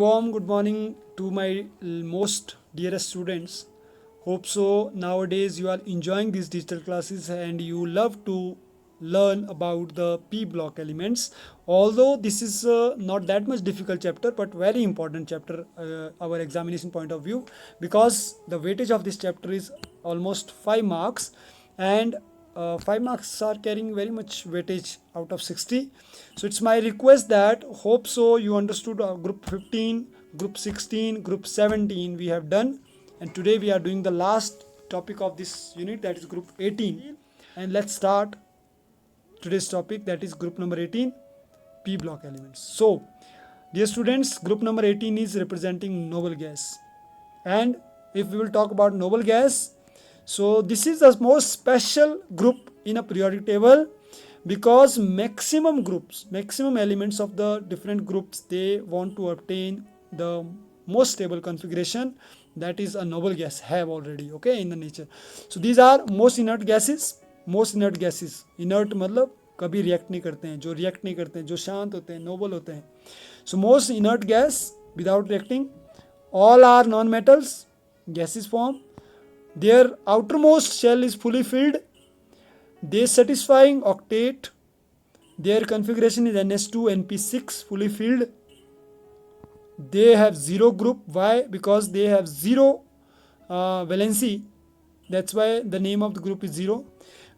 warm good morning to my most dearest students. Hope so nowadays you are enjoying these digital classes and you love to learn about the P block elements. Although this is not that much difficult chapter but very important chapter our examination point of view, because the weightage of this chapter is almost 5 marks, and 5 marks are carrying very much weightage out of 60. So it's my request that hope so you understood group 15, group 16, group 17 we have done, and today we are doing the last topic of this unit, that is group 18. And let's start today's topic, that is group number 18, P block elements. So dear students, group number 18 is representing noble gas, and if we will talk about noble gas, so this is the most special group in a periodic table, because maximum elements of the different groups, they want to obtain the most stable configuration that is a noble gas have already, okay, in the nature. So these are most inert gases. Inert मतलब कभी react नहीं करते हैं, जो react नहीं करते हैं, जो शांत होते हैं, नोबल होते हैं. So most inert gas without reacting. All are non-metals, gases form. Their outermost shell is fully filled. They satisfying octet. Their configuration is NS2NP6 fully filled. They have zero group. Why? Because they have zero valency. That's why the name of the group is zero.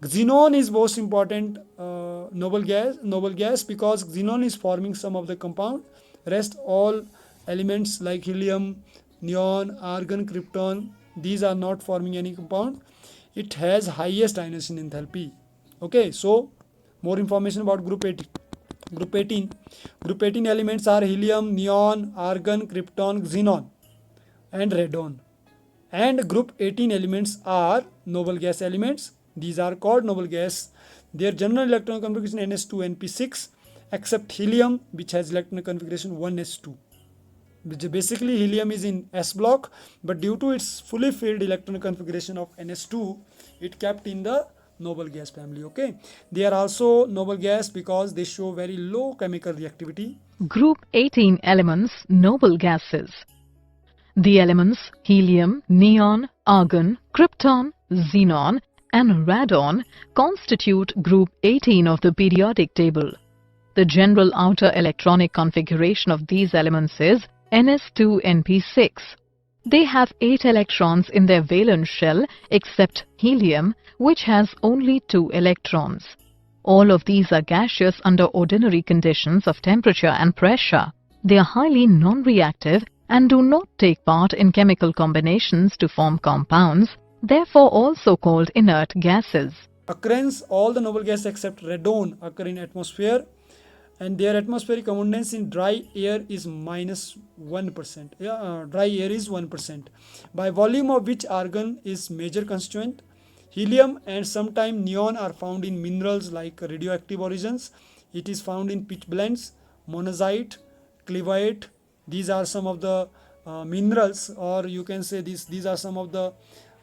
Xenon is most important noble gas because xenon is forming some of the compound. Rest all elements like helium, neon, argon, krypton, these are not forming any compound. It has highest ionization enthalpy. Okay, so more information about group 18. Group 18 elements are helium, neon, argon, krypton, xenon and radon. And group 18 elements are noble gas elements. These are called noble gas. Their general electron configuration NS2NP6 except helium, which has electron configuration 1s2. Basically helium is in S block, but due to its fully filled electron configuration of NS2, it kept in the noble gas family. Okay, they are also noble gas because they show very low chemical reactivity. Group 18 elements, noble gases. The elements helium, neon, argon, krypton, xenon and radon constitute group 18 of the periodic table. The general outer electronic configuration of these elements is NS2NP6. They have 8 electrons in their valence shell except helium, which has only 2 electrons. All of these are gaseous under ordinary conditions of temperature and pressure. They are highly non-reactive and do not take part in chemical combinations to form compounds, therefore also called inert gases. Occurrence, all the noble gases except radon occur in atmosphere, and their atmospheric abundance in dry air is minus 1%. Dry air is 1%, by volume of which argon is major constituent. Helium and sometimes neon are found in minerals like radioactive origins. It is found in pitch blends, monazite, cleveite. These are some of the minerals, or you can say these are some of the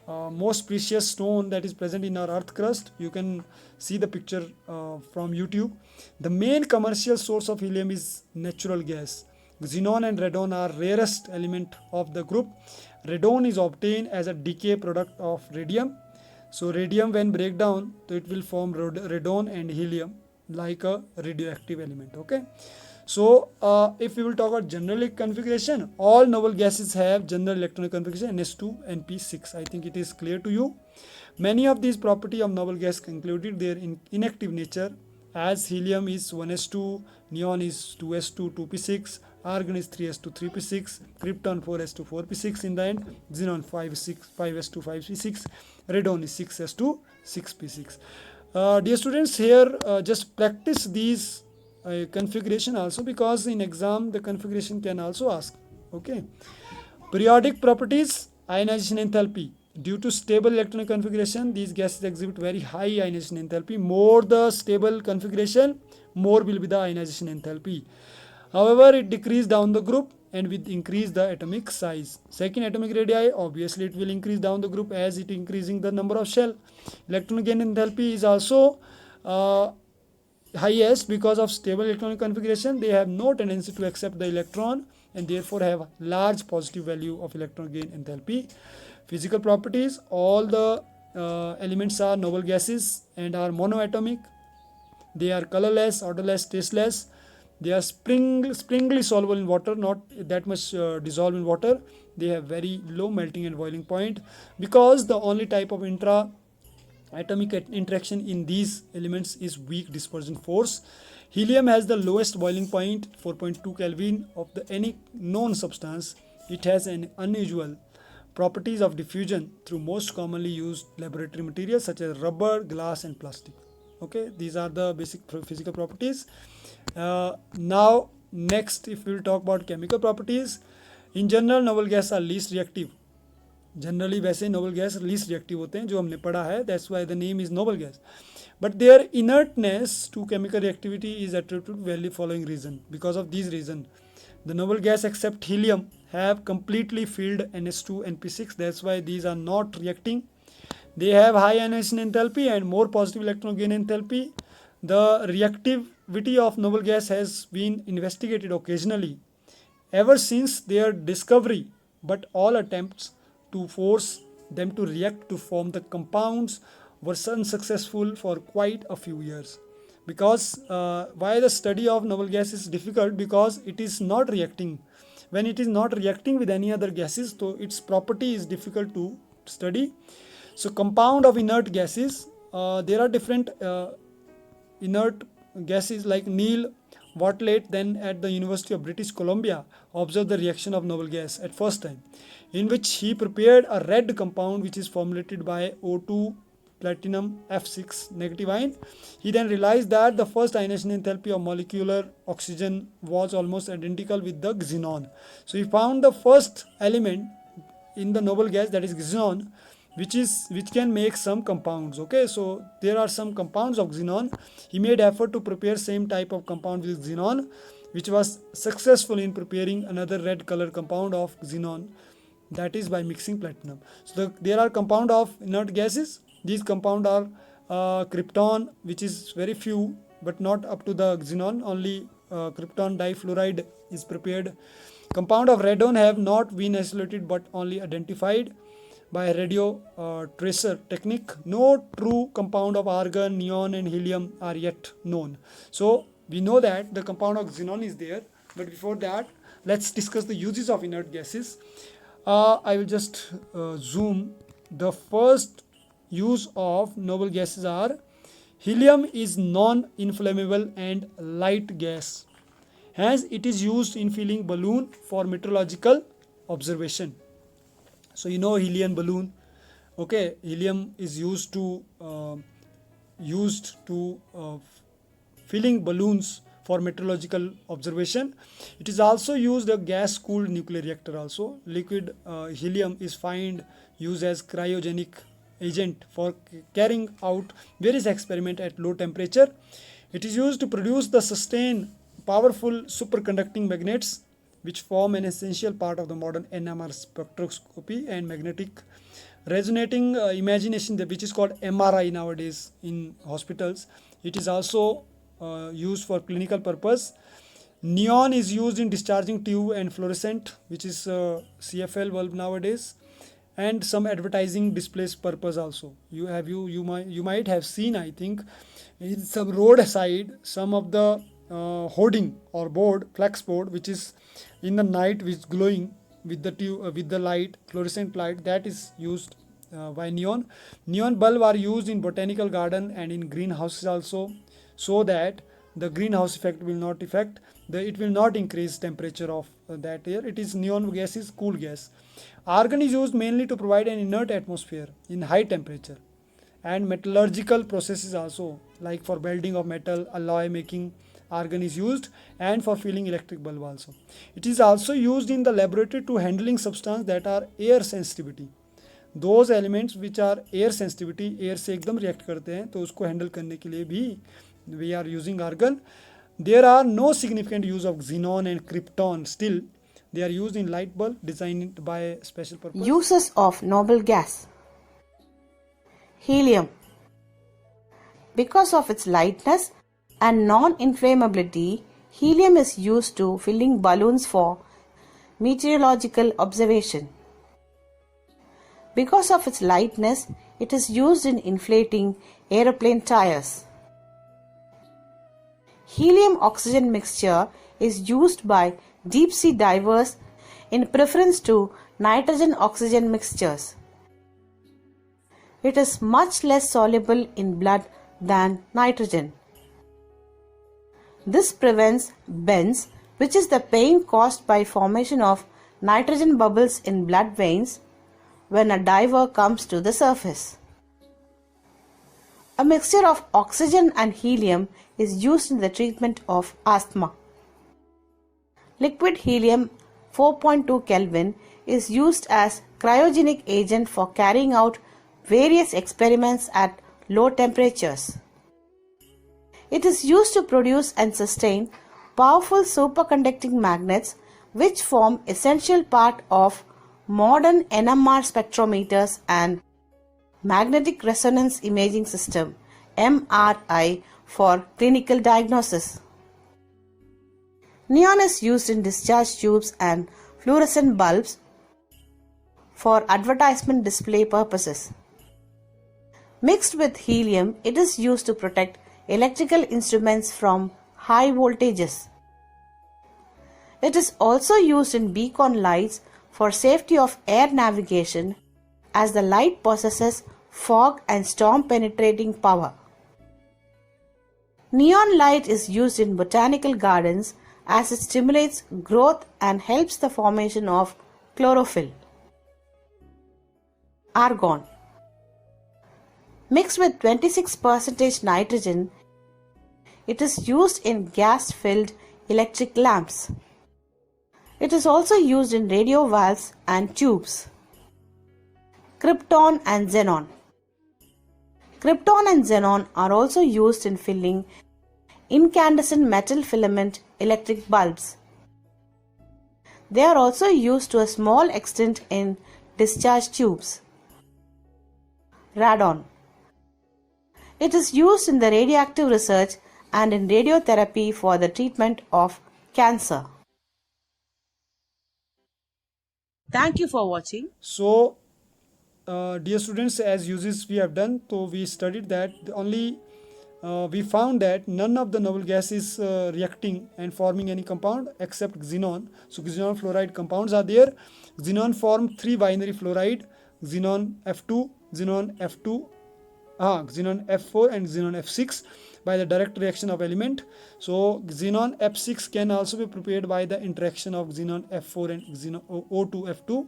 most precious stone that is present in our earth crust. You can see the picture from YouTube. The main commercial source of helium is natural gas. Xenon and radon are rarest element of the group. Radon is obtained as a decay product of radium. So radium when break down, so it will form radon and helium like a radioactive element. Okay. So if we will talk about general configuration, all noble gases have general electronic configuration NS2NP6. I think it is clear to you. Many of these properties of noble gas included their inactive nature, as helium is 1s2, neon is 2s2, 2p6, argon is 3s2, 3p6, krypton 4s2, 4p6 in the end, xenon 5s2, 5p6, radon is 6s2, 6p6. Dear students, here just practice these configuration also, because in exam the configuration can also ask. Okay, periodic properties, ionization enthalpy. Due to stable electronic configuration, these gases exhibit very high ionization enthalpy. More the stable configuration, more will be the ionization enthalpy. However, it decreases down the group and with increase the atomic size. Second atomic radii, obviously it will increase down the group as it increasing the number of shell. Electronic gain enthalpy is also highest because of stable electronic configuration. They have no tendency to accept the electron and therefore have large positive value of electron gain enthalpy. Physical properties: all the elements are noble gases and are monoatomic. They are colorless, odorless, tasteless. They are springly soluble in water, not that much dissolved in water. They have very low melting and boiling point, because the only type of atomic interaction in these elements is weak dispersion force. Helium has the lowest boiling point, 4.2 Kelvin, of any known substance. It has an unusual properties of diffusion through most commonly used laboratory materials such as rubber, glass, and plastic. Okay, these are the basic physical properties. Now next, if we will talk about chemical properties, in general noble gas are least reactive. Generally वैसे noble gas least reactive होते हैं, जो हमने पढ़ा है, that's why the name is noble gas. But their inertness to chemical reactivity is attributed value following reason. Because of this reason the noble gas except helium have completely filled NH2 and P6. That's why these are not reacting. They have high ionization enthalpy and more positive electron gain enthalpy. The reactivity of noble gas has been investigated occasionally ever since their discovery, but all attempts to force them to react to form the compounds were unsuccessful for quite a few years. Because why the study of noble gas is difficult? Because it is not reacting. When it is not reacting with any other gases, so its property is difficult to study. So compound of inert gases, there are different inert gases like Neil Bartlett, then at the University of British Columbia, observed the reaction of noble gas at first time, in which he prepared a red compound which is formulated by O2 platinum F6 negative ion. He then realized that the first ionization enthalpy of molecular oxygen was almost identical with the xenon. So he found the first element in the noble gas, that is xenon, which can make some compounds. Okay, so there are some compounds of xenon. He made effort to prepare same type of compound with xenon, which was successful in preparing another red color compound of xenon, that is by mixing platinum. So there are compound of inert gases. These compound are krypton, which is very few but not up to the xenon. Only krypton difluoride is prepared. Compound of radon have not been isolated but only identified by radio tracer technique. No true compound of argon, neon and helium are yet known. So we know that the compound of xenon is there, but before that let's discuss the uses of inert gases. I will just zoom. The first use of noble gases are: helium is non-inflammable and light gas, hence it is used in filling balloon for meteorological observation. So you know helium balloon. Okay, helium is used to filling balloons for meteorological observation. It is also used a gas cooled nuclear reactor also. Liquid helium is found used as cryogenic agent for carrying out various experiments at low temperature. It is used to produce the sustained powerful superconducting magnets, which form an essential part of the modern NMR spectroscopy and magnetic resonating imagination, which is called MRI nowadays in hospitals. It is also used for clinical purpose. Neon is used in discharging tube and fluorescent, which is CFL bulb nowadays, and some advertising displays purpose also. You might have seen, I think, in some roadside, some of the hoarding or board, flex board, which is in the night, which is glowing with the tube, with the light, fluorescent light, that is used by neon. Neon bulb are used in botanical garden and in greenhouses also, so that the greenhouse effect will not it will not increase temperature of that air. It is neon gas is cool gas. Argon is used mainly to provide an inert atmosphere in high temperature, and metallurgical processes also, like for welding of metal, alloy making, argon is used, and for filling electric bulb also. It is also used in the laboratory to handling substances that are air sensitivity. Those elements which are air sensitivity, air से एकदम react करते हैं, तो उसको handle करने के लिए भी we are using argon. There are no significant use of xenon and krypton. Still, they are used in light bulb designed by special purpose. Uses of noble gas. Helium. Because of its lightness and non-inflammability, helium is used to filling balloons for meteorological observation. Because of its lightness, it is used in inflating aeroplane tires. Helium-oxygen mixture is used by deep-sea divers in preference to nitrogen-oxygen mixtures. It is much less soluble in blood than nitrogen. This prevents bends, which is the pain caused by formation of nitrogen bubbles in blood veins when a diver comes to the surface. A mixture of oxygen and helium is used in the treatment of asthma. Liquid helium 4.2 Kelvin is used as cryogenic agent for carrying out various experiments at low temperatures. It is used to produce and sustain powerful superconducting magnets which form essential part of modern NMR spectrometers and magnetic resonance imaging system MRI for clinical diagnosis. Neon is used in discharge tubes and fluorescent bulbs for advertisement display purposes. Mixed with helium, it is used to protect electrical instruments from high voltages. It is also used in beacon lights for safety of air navigation as the light possesses fog and storm penetrating power. Neon light is used in botanical gardens as it stimulates growth and helps the formation of chlorophyll. Argon. Mixed with 26% nitrogen, it is used in gas-filled electric lamps. It is also used in radio valves and tubes. Krypton and xenon. Krypton and xenon are also used in filling incandescent metal filament electric bulbs. They are also used to a small extent in discharge tubes. Radon. It is used in the radioactive research and in radiotherapy for the treatment of cancer. Thank you for watching. So, dear students, as uses we have done, so we studied that we found that none of the noble gas is reacting and forming any compound except xenon. So xenon fluoride compounds are there. Xenon form 3 binary fluoride, xenon F2, xenon F4 and xenon F6 by the direct reaction of element. So xenon F6 can also be prepared by the interaction of xenon F4 and xenon O2F2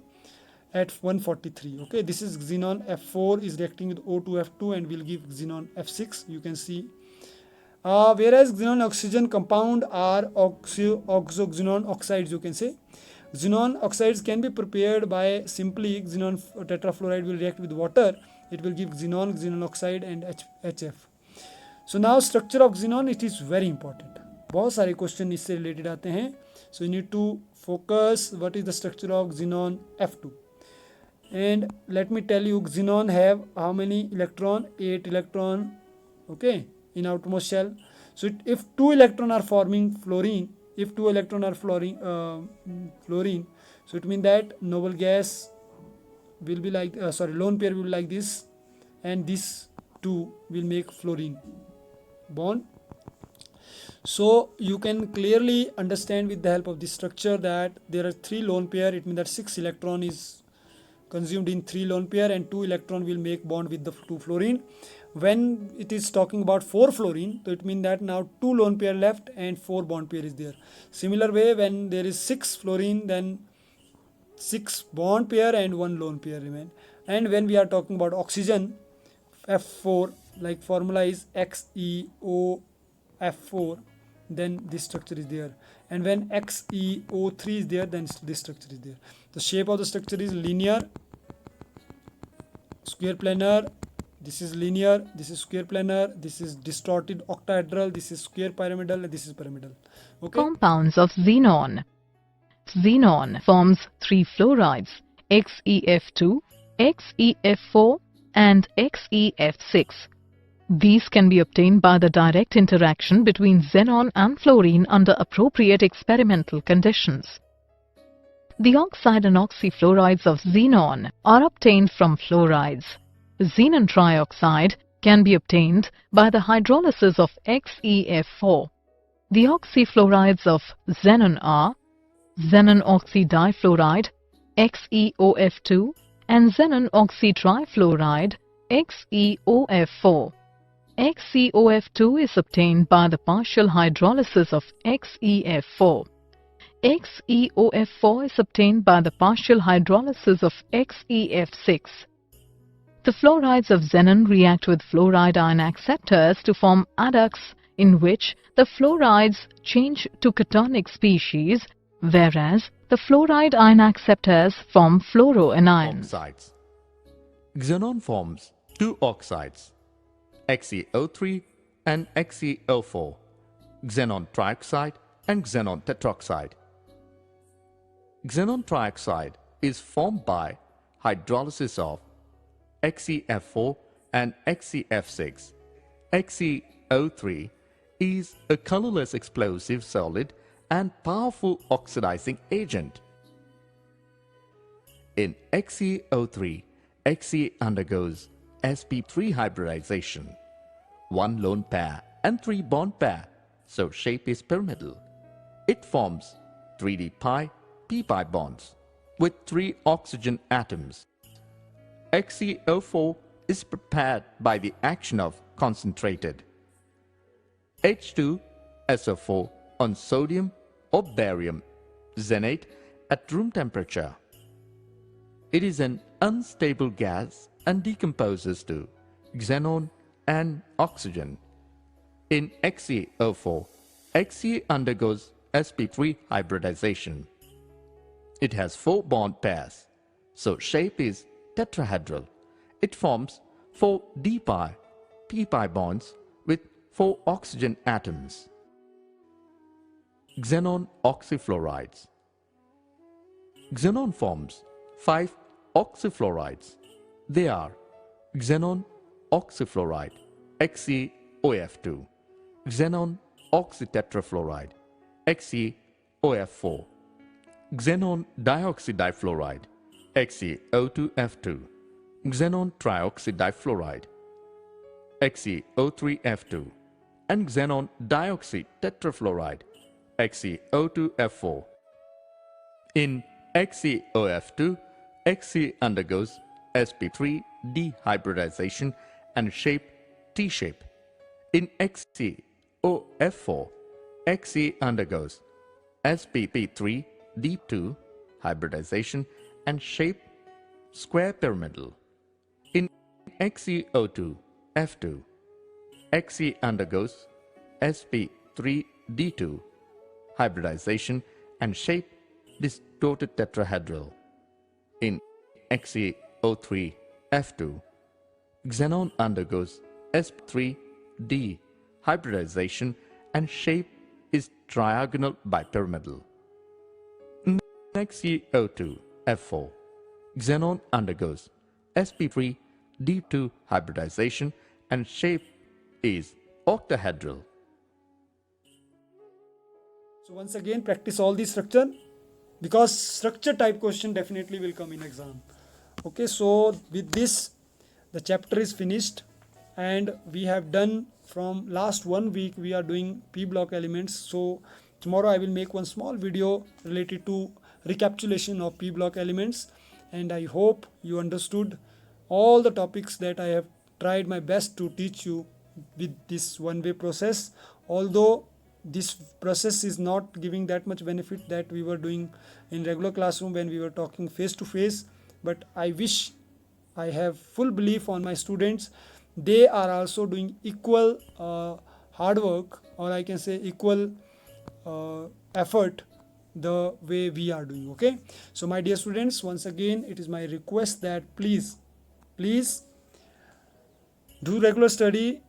at 143. Okay, this is xenon F4 is reacting with O2F2 and will give xenon F6. You can see. Whereas xenon oxygen compound are oxoxenon oxides, you can say. Xenon oxides can be prepared by simply xenon tetrafluoride will react with water. It will give xenon oxide and HF. So now structure of xenon, it is very important. बहुत सारे question इससे related आते हैं. So you need to focus what is the structure of xenon F2. And let me tell you, xenon have how many electron? 8 electron. Okay, in outermost shell. So if 2 electron are forming fluorine, fluorine, so it means that noble gas will be like lone pair will be like this, and this 2 will make fluorine bond. So you can clearly understand with the help of this structure that there are 3 lone pair. It means that 6 electron is consumed in 3 lone pair and 2 electron will make bond with the 2 fluorine. When it is talking about 4 fluorine, so it means that now 2 lone pair left and 4 bond pair is there. Similar way, when there is 6 fluorine, then 6 bond pair and 1 lone pair remain. And when we are talking about oxygen, F4, like formula is XeOF4, then this structure is there. And when XeO3 is there, then this structure is there. The shape of the structure is linear, square planar. This is linear, this is square planar, this is distorted octahedral, this is square pyramidal, and this is pyramidal. Okay. Compounds of xenon. Xenon forms 3 fluorides, XeF2, XeF4 and XeF6. These can be obtained by the direct interaction between xenon and fluorine under appropriate experimental conditions. The oxide and oxyfluorides of xenon are obtained from fluorides. Xenon trioxide can be obtained by the hydrolysis of XeF4. The oxyfluorides of xenon are xenon oxydifluoride XeOF2 and xenon oxytrifluoride XeOF4. XeOF2 is obtained by the partial hydrolysis of XeF4. XeOF4 is obtained by the partial hydrolysis of XeF6. The fluorides of xenon react with fluoride ion acceptors to form adducts in which the fluorides change to cationic species, whereas the fluoride ion acceptors form fluoroanions. Oxides. Xenon forms two oxides, XeO3 and XeO4, xenon trioxide and xenon tetroxide. Xenon trioxide is formed by hydrolysis of XeF4 and XeF6. XeO3 is a colorless explosive solid and powerful oxidizing agent. In XeO3, Xe undergoes sp3 hybridization, one lone pair and three bond pair, so shape is pyramidal. It forms 3d pi p-pi bonds with 3 oxygen atoms. XeO4 is prepared by the action of concentrated H2SO4 on sodium or barium xenate at room temperature. It is an unstable gas and decomposes to xenon and oxygen. In XeO4, Xe undergoes sp3 hybridization. It has 4 bond pairs, so shape is tetrahedral. It forms 4 d-pi p-pi bonds with 4 oxygen atoms. Xenon oxyfluorides. Xenon forms 5 oxyfluorides. They are xenon oxyfluoride XeOF2, xenon oxytetrafluoride XeOF4, xenon dioxydifluoride XeO2F2, xenon trioxydifluoride XeO3F2, and xenon dioxytetrafluoride XeO2F4. In XeOF2, Xe undergoes sp3 dehybridization and shape T-shape. In XeOF4, Xe undergoes sp3 d2 hybridization and shape square pyramidal. In XeO2 F2, Xe undergoes sp3 d2 hybridization and shape distorted tetrahedral. In XeO3 F2, xenon undergoes sp3d hybridization and shape is triagonal bipyramidal. In XeO2 F4, xenon undergoes sp3 d2 hybridization and shape is octahedral. So once again, practice all the structure, because structure type question definitely will come in exam. Okay, so with this the chapter is finished, and we have done from last 1 week we are doing p block elements. So tomorrow I will make one small video related to recapitulation of p block elements, and I hope you understood all the topics that I have tried my best to teach you with this one-way process. Although this process is not giving that much benefit that we were doing in regular classroom when we were talking face to face, but I wish, I have full belief on my students, they are also doing equal hard work, or I can say equal effort the way we are doing. Okay, so my dear students, once again it is my request that please do regular study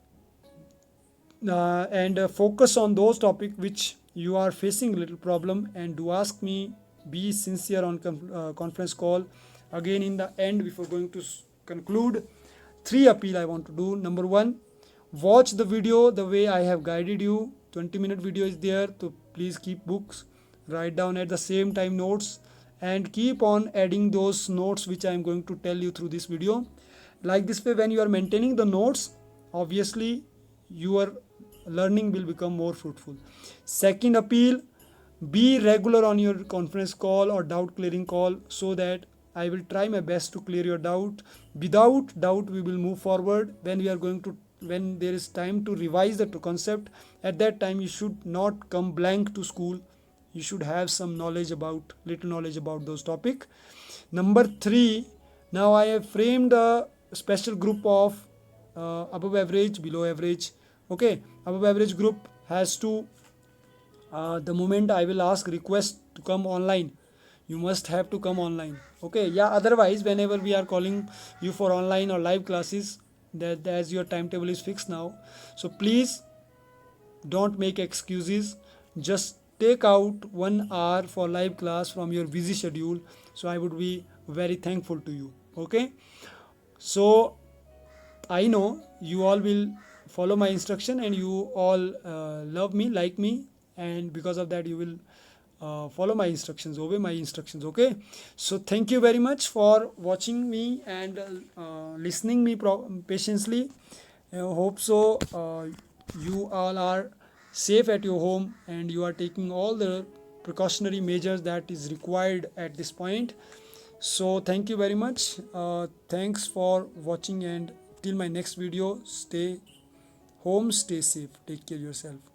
and focus on those topics which you are facing a little problem, and do ask me, be sincere on conference call. Again, in the end, before going to conclude, 3 appeal I want to do. Number 1, watch the video the way I have guided you. 20-minute video is there, so please keep books, write down at the same time notes, and keep on adding those notes which I am going to tell you through this video. Like this way, when you are maintaining the notes, obviously your learning will become more fruitful. Second appeal, be regular on your conference call or doubt clearing call, so that I will try my best to clear your doubt. Without doubt we will move forward. When there is time to revise the concept, at that time you should not come blank to school. You should have some little knowledge about those topic. Number 3, now I have framed a special group of above average, below average. Okay, above average group has to, the moment I will ask request to come online, you must have to come online. Okay, yeah, otherwise whenever we are calling you for online or live classes, that as your timetable is fixed now, so please don't make excuses. Just take out 1 hour for live class from your busy schedule, so I would be very thankful to you. Okay, so I know you all will follow my instruction, and you all love me, like me, and because of that you will follow my instructions, obey my instructions. Okay, so thank you very much for watching me and listening me patiently. I hope so you all are safe at your home, and you are taking all the precautionary measures that is required at this point. So thank you very much. Thanks for watching, and till my next video, stay home, stay safe, take care of yourself.